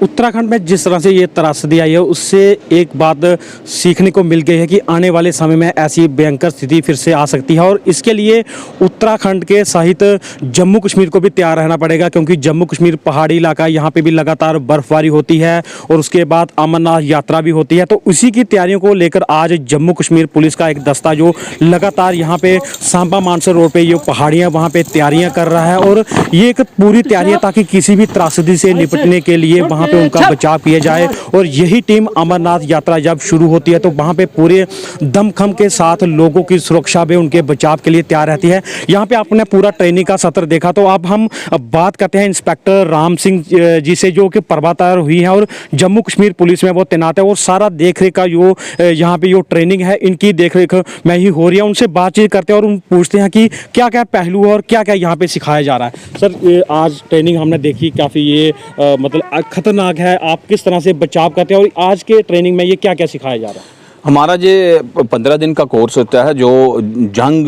उत्तराखंड में जिस तरह से ये त्रासदी आई है उससे एक बात सीखने को मिल गई है कि आने वाले समय में ऐसी भयंकर स्थिति फिर से आ सकती है और इसके लिए उत्तराखंड के सहित जम्मू कश्मीर को भी तैयार रहना पड़ेगा, क्योंकि जम्मू कश्मीर पहाड़ी इलाका है, यहाँ पे भी लगातार बर्फबारी होती है और उसके बाद अमरनाथ यात्रा भी होती है। तो उसी की तैयारियों को लेकर आज जम्मू कश्मीर पुलिस का एक दस्ता जो लगातार यहाँ पे सांबा मानसर रोड पे ये पहाड़ियाँ वहाँ पे तैयारियाँ कर रहा है और ये एक पूरी तैयारियाँ ताकि किसी भी त्रासदी से निपटने के लिए वहाँ पे उनका बचाव किया जाए। और यही टीम अमरनाथ यात्रा जब शुरू होती है तो वहाँ पे पूरे दमखम के साथ लोगों की सुरक्षा में उनके बचाव के लिए तैयार रहती है। यहाँ पे आपने पूरा ट्रेनिंग का सत्र देखा। तो अब हम बात करते हैं इंस्पेक्टर राम सिंह जी से, जो कि पर्वतारोही हुई हैं और जम्मू कश्मीर पुलिस में वो तैनात है और सारा देख रेख का जो यहाँ पे जो ट्रेनिंग है इनकी देख रेख में ही हो रही है। उनसे बातचीत करते हैं और उन पूछते हैं कि क्या क्या पहलू है और क्या क्या यहाँ पे सिखाया जा रहा है। सर, आज ट्रेनिंग हमने देखी, काफ़ी ये मतलब खतरनाक है। आप किस तरह से बचाव करते हैं और आज के ट्रेनिंग में ये क्या क्या सिखाया जा रहा है? हमारा ये 15 दिन का कोर्स होता है। जो जंग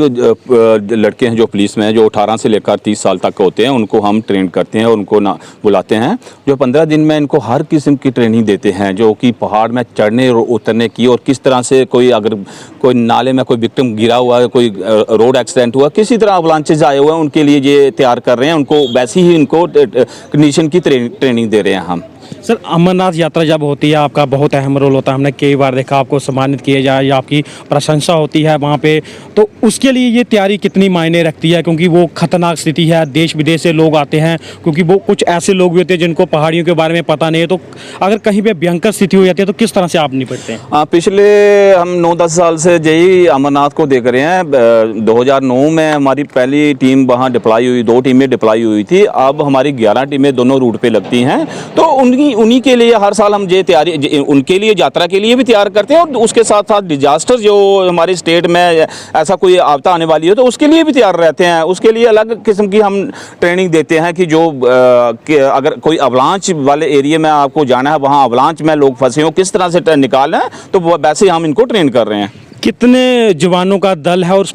लड़के हैं जो पुलिस में हैं, जो 18 से लेकर 30 साल तक होते हैं, उनको हम ट्रेन करते हैं और उनको ना बुलाते हैं। जो 15 दिन में इनको हर किस्म की ट्रेनिंग देते हैं, जो कि पहाड़ में चढ़ने और उतरने की, और किस तरह से अगर कोई नाले में कोई विक्टिम गिरा हुआ है, कोई रोड एक्सीडेंट हुआ, किसी तरह अवलांचेज आए हुए हैं, उनके लिए ये तैयार कर रहे हैं। उनको वैसी ही इनको कंडीशन की ट्रेनिंग दे रहे हैं हम। सर, अमरनाथ यात्रा जब होती है आपका बहुत अहम रोल होता है। हमने कई बार देखा आपको सम्मानित किया जाए या आपकी प्रशंसा होती है वहाँ पे, तो उसके लिए ये तैयारी कितनी मायने रखती है? क्योंकि वो खतरनाक स्थिति है, देश विदेश से लोग आते हैं, क्योंकि वो कुछ ऐसे लोग भी होते हैं जिनको पहाड़ियों के बारे में पता नहीं है। तो अगर कहीं पर भयंकर स्थिति हो जाती है तो किस तरह से आप निपटते हैं? पिछले हम 9-10 साल से यही अमरनाथ को देख रहे हैं। 2009 में हमारी पहली टीम वहाँ डिप्लॉय हुई, 2 टीमें डिप्लॉय हुई थी। अब हमारी 11 टीमें दोनों रूट पे लगती हैं। तो उन्हीं के लिए हर साल हम ये तैयारी उनके लिए यात्रा के लिए भी तैयार करते हैं और उसके साथ साथ डिजास्टर जो हमारे स्टेट में ऐसा कोई आपदा आने वाली है तो उसके लिए भी तैयार रहते हैं। उसके लिए अलग किस्म की हम ट्रेनिंग देते हैं कि अगर कोई अवलांच वाले एरिया में आपको जाना है, वहाँ अवलांच में लोग फंसे हो, किस तरह से निकालना है, तो वैसे हम इनको ट्रेन कर रहे हैं। कितने जवानों का दल है और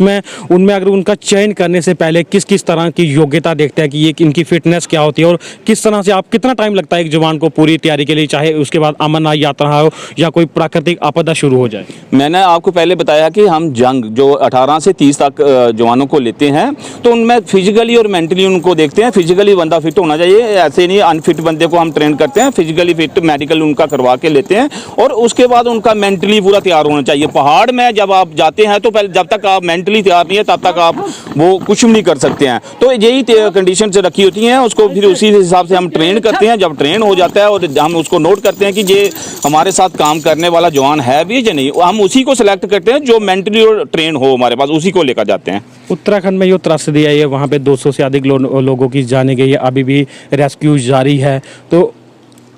उनमें अगर उनका चयन करने से पहले किस किस तरह की योग्यता देखते हैं कि ये इनकी फिटनेस क्या होती है और किस तरह से आप कितना टाइम लगता है एक जवान को पूरी तैयारी के लिए, चाहे उसके बाद अमरनाथ यात्रा हो या कोई प्राकृतिक आपदा शुरू हो जाए? मैंने आपको पहले बताया कि हम जंग जो 18 से 30 तक जवानों को लेते हैं तो उनमें फिजिकली और मेंटली उनको देखते हैं। फिजिकली बंदा फिट होना चाहिए, ऐसे नहीं अनफिट बंदे को हम ट्रेन करते हैं। फिजिकली फिट मेडिकल उनका करवा के लेते हैं और उसके बाद उनका मेंटली पूरा तैयार होना चाहिए। पहाड़ में जब आप जाते हैं तो पहले जब तक आप मेंटली तैयार नहीं है तब तक आप वो कुछ भी नहीं कर सकते हैं। तो यही कंडीशन से रखी होती हैं, उसको फिर उसी हिसाब से हम ट्रेन करते हैं। जब ट्रेन हो जाता है और हम उसको नोट करते हैं कि ये हमारे साथ काम करने वाला जवान है भी या नहीं, हम उसी को सिलेक्ट करते हैं जो मेंटली और ट्रेन हो हमारे पास, उसी को लेकर जाते हैं। उत्तराखंड में जो त्रासदी आई है वहाँ पे 200 से अधिक लोगों की जाने गई है, अभी भी रेस्क्यू जारी है। तो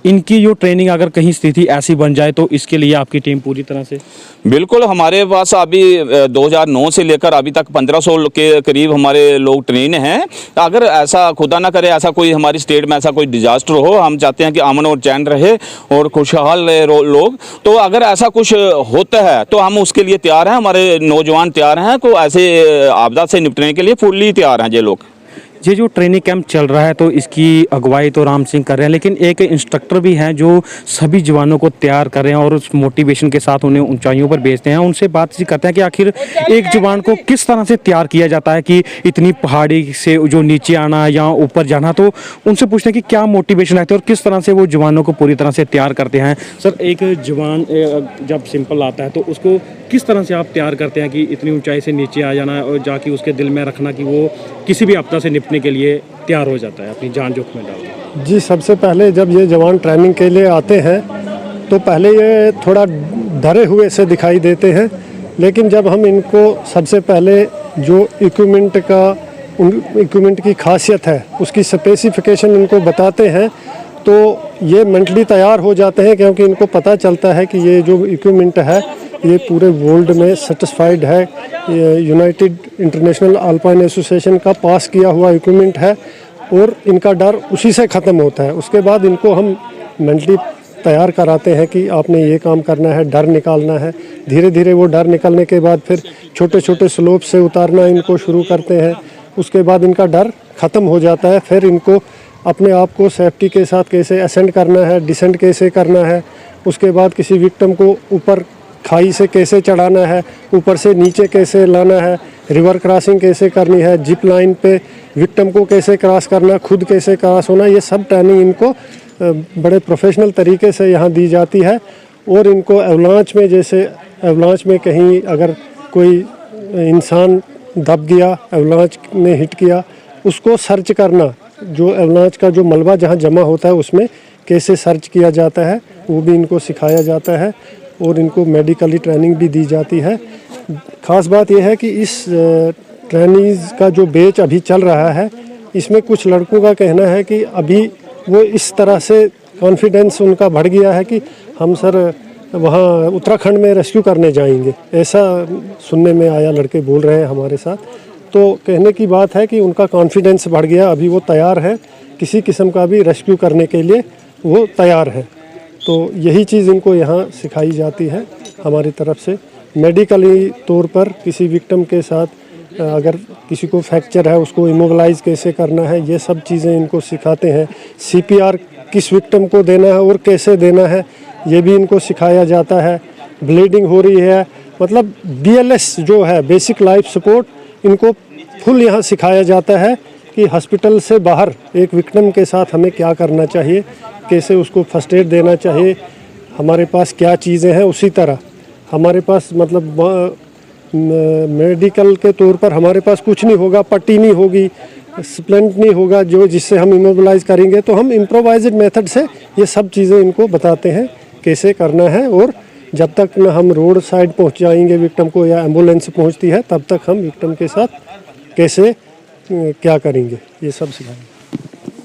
इनकी जो ट्रेनिंग अगर कहीं स्थिति ऐसी बन जाए तो इसके लिए आपकी टीम पूरी तरह से? बिल्कुल, हमारे पास अभी 2009 से लेकर अभी तक 1500 के करीब हमारे लोग ट्रेन हैं। अगर ऐसा खुदा ना करे ऐसा कोई हमारी स्टेट में ऐसा कोई डिजास्टर हो, हम चाहते हैं कि अमन और चैन रहे और खुशहाल रहे लोग। तो अगर ऐसा कुछ होता है तो हम उसके लिए तैयार हैं, हमारे नौजवान तैयार हैं, को ऐसे आपदा से निपटने के लिए फुल्ली तैयार हैं ये लोग। ये जो ट्रेनिंग कैंप चल रहा है तो इसकी अगुवाई तो राम सिंह कर रहे हैं, लेकिन एक इंस्ट्रक्टर भी हैं जो सभी जवानों को तैयार कर रहे हैं और उस मोटिवेशन के साथ उन्हें ऊंचाइयों पर भेजते हैं। उनसे बातचीत करते हैं कि आखिर एक जवान को किस तरह से तैयार किया जाता है कि इतनी पहाड़ी से जो नीचे आना या ऊपर जाना। तो उनसे पूछते हैं कि क्या मोटिवेशन रहती है और किस तरह से वो जवानों को पूरी तरह से तैयार करते हैं। सर, एक जवान जब सिंपल आता है तो उसको किस तरह से आप तैयार करते हैं कि इतनी ऊंचाई से नीचे आ जाना और जाके उसके दिल में रखना कि वो किसी भी आपदा से निपटने के लिए तैयार हो जाता है, अपनी जान जोखिम में डाल? जी, सबसे पहले जब ये जवान ट्रेनिंग के लिए आते हैं तो पहले ये थोड़ा डरे हुए से दिखाई देते हैं, लेकिन जब हम इनको सबसे पहले जो इक्विपमेंट की खासियत है उसकी स्पेसिफिकेशन इनको बताते हैं तो ये मेंटली तैयार हो जाते हैं, क्योंकि इनको पता चलता है कि ये जो इक्विपमेंट है ये पूरे वर्ल्ड में सर्टिफाइड है, यूनाइटेड इंटरनेशनल अल्पाइन एसोसिएशन का पास किया हुआ इक्विपमेंट है और इनका डर उसी से ख़त्म होता है। उसके बाद इनको हम मेंटली तैयार कराते हैं कि आपने ये काम करना है, डर निकालना है। धीरे धीरे वो डर निकलने के बाद फिर छोटे छोटे स्लोप से उतारना इनको शुरू करते हैं। उसके बाद इनका डर ख़त्म हो जाता है। फिर इनको अपने आप को सेफ्टी के साथ कैसे असेंड करना है, डिसेंड कैसे करना है, उसके बाद किसी विक्टिम को ऊपर खाई से कैसे चढ़ाना है, ऊपर से नीचे कैसे लाना है, रिवर क्रॉसिंग कैसे करनी है, जिप लाइन पे विक्टिम को कैसे क्रॉस करना, खुद कैसे क्रॉस होना, ये सब ट्रेनिंग इनको बड़े प्रोफेशनल तरीके से यहाँ दी जाती है। और इनको एवलांच में, जैसे एवलांच में कहीं अगर कोई इंसान दब गया, एवलांच ने हिट किया, उसको सर्च करना, जो एवलांच का जो मलबा जहाँ जमा होता है उसमें कैसे सर्च किया जाता है, वो भी इनको सिखाया जाता है और इनको मेडिकली ट्रेनिंग भी दी जाती है। ख़ास बात यह है कि इस ट्रेनिंग का जो बैच अभी चल रहा है, इसमें कुछ लड़कों का कहना है कि अभी वो इस तरह से कॉन्फिडेंस उनका बढ़ गया है कि हम सर वहाँ उत्तराखंड में रेस्क्यू करने जाएंगे, ऐसा सुनने में आया, लड़के बोल रहे हैं हमारे साथ। तो कहने की बात है कि उनका कॉन्फिडेंस बढ़ गया, अभी वो तैयार है, किसी किस्म का भी रेस्क्यू करने के लिए वो तैयार है। तो यही चीज़ इनको यहाँ सिखाई जाती है हमारी तरफ से। मेडिकली तौर पर किसी विक्टिम के साथ अगर किसी को फ्रैक्चर है, उसको इमोबिलाइज कैसे करना है, ये सब चीज़ें इनको सिखाते हैं। CPR किस विक्टिम को देना है और कैसे देना है, ये भी इनको सिखाया जाता है। ब्लीडिंग हो रही है, मतलब BLS जो है, बेसिक लाइफ सपोर्ट, इनको फुल यहाँ सिखाया जाता है कि हॉस्पिटल से बाहर एक विक्टिम के साथ हमें क्या करना चाहिए, कैसे उसको फर्स्ट एड देना चाहिए, हमारे पास क्या चीज़ें हैं। उसी तरह हमारे पास मतलब मेडिकल के तौर पर हमारे पास कुछ नहीं होगा, पट्टी नहीं होगी, स्प्लिंट नहीं होगा जो जिससे हम इमोबिलाइज करेंगे, तो हम इम्प्रोवाइज्ड मेथड से ये सब चीज़ें इनको बताते हैं कैसे करना है। और जब तक न हम रोड साइड पहुंच जाएंगे विक्टिम को, या एम्बुलेंस पहुंचती है, तब तक हम विक्टिम के साथ कैसे क्या करेंगे, ये सब सिखाएंगे।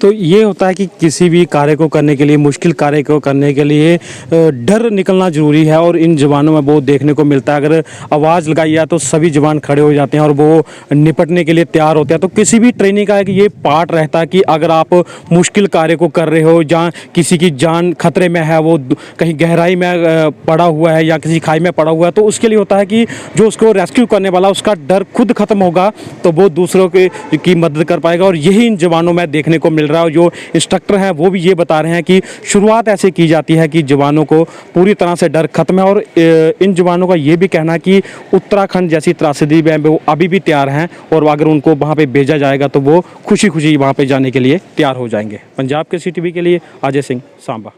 तो ये होता है कि किसी भी कार्य को करने के लिए, मुश्किल कार्य को करने के लिए डर निकलना ज़रूरी है, और इन जवानों में बहुत देखने को मिलता है। अगर आवाज़ लगाई जाए तो सभी जवान खड़े हो जाते हैं और वो निपटने के लिए तैयार होते हैं। तो किसी भी ट्रेनिंग का एक ये पार्ट रहता है कि अगर आप मुश्किल कार्य को कर रहे हो, जहाँ किसी की जान खतरे में है, वो कहीं गहराई में पड़ा हुआ है या किसी खाई में पड़ा हुआ है, तो उसके लिए होता है कि जो उसको रेस्क्यू करने वाला, उसका डर खुद खत्म होगा तो वो दूसरों की मदद कर पाएगा। और यही इन जवानों में देखने को मिल रहा है। जो इंस्ट्रक्टर हैं वो भी ये बता रहे हैं कि शुरुआत ऐसे की जाती है कि जवानों को पूरी तरह से डर खत्म है। और इन जवानों का ये भी कहना है कि उत्तराखंड जैसी त्रासदी में वो अभी भी तैयार हैं, और अगर उनको वहाँ पे भेजा जाएगा तो वो खुशी खुशी वहाँ पे जाने के लिए तैयार हो जाएंगे। पंजाब के CTV के लिए अजय सिंह, सांबा।